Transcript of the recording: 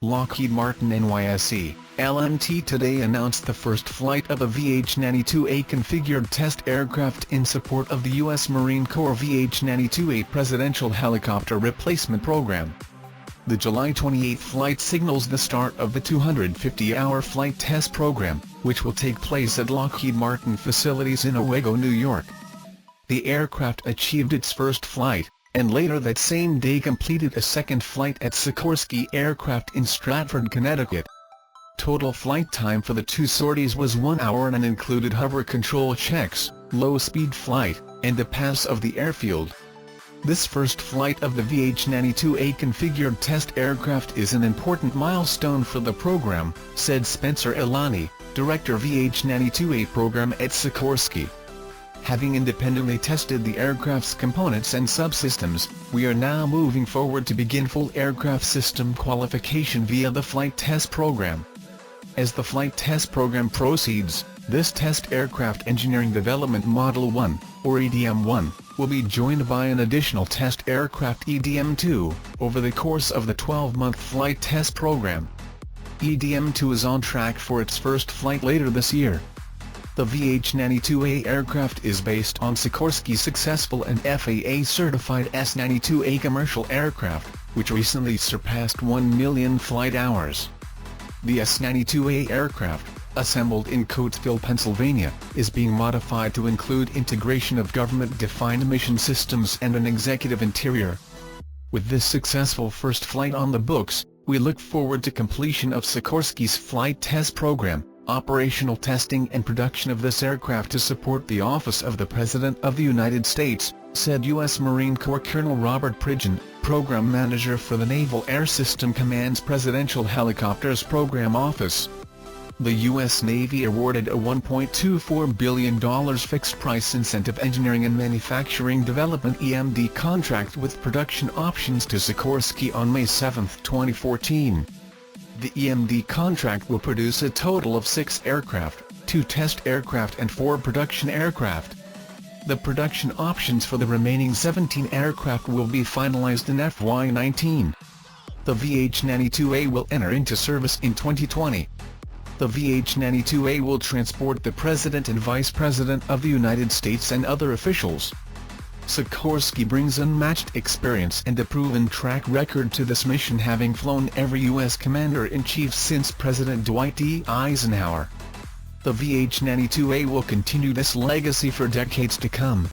Lockheed Martin NYSE, LMT today announced the first flight of a VH-92A configured test aircraft in support of the U.S. Marine Corps VH-92A presidential helicopter replacement program. The July 28 flight signals the start of the 250-hour flight test program, which will take place at Lockheed Martin facilities in Owego, New York. The aircraft achieved its first flight, and later that same day completed a second flight at Sikorsky Aircraft in Stratford, Connecticut. Total flight time for the two sorties was 1 hour and included hover control checks, low-speed flight, and the pass of the airfield. This first flight of the VH-92A configured test aircraft is an important milestone for the program, said Spencer Elani, Director VH-92A program at Sikorsky. Having independently tested the aircraft's components and subsystems, we are now moving forward to begin full aircraft system qualification via the flight test program. As the flight test program proceeds, this test aircraft engineering development Model 1, or EDM-1, will be joined by an additional test aircraft EDM-2, over the course of the 12-month flight test program. EDM-2 is on track for its first flight later this year. The VH-92A aircraft is based on Sikorsky's successful and FAA-certified S-92A commercial aircraft, which recently surpassed 1 million flight hours. The S-92A aircraft, assembled in Coatesville, Pennsylvania, is being modified to include integration of government-defined mission systems and an executive interior. With this successful first flight on the books, we look forward to completion of Sikorsky's flight test program, operational testing and production of this aircraft to support the Office of the President of the United States, said U.S. Marine Corps Colonel Robert Pridgeon, Program Manager for the Naval Air System Command's Presidential Helicopters Program Office. The U.S. Navy awarded a $1.24 billion fixed-price incentive engineering and manufacturing development (EMD) contract with production options to Sikorsky on May 7, 2014. The EMD contract will produce a total of 6 aircraft, 2 test aircraft and 4 production aircraft. The production options for the remaining 17 aircraft will be finalized in FY19. The VH-92A will enter into service in 2020. The VH-92A will transport the President and Vice President of the United States and other officials. Sikorsky brings unmatched experience and a proven track record to this mission, having flown every U.S. Commander-in-Chief since President Dwight D. Eisenhower. The VH-92A will continue this legacy for decades to come.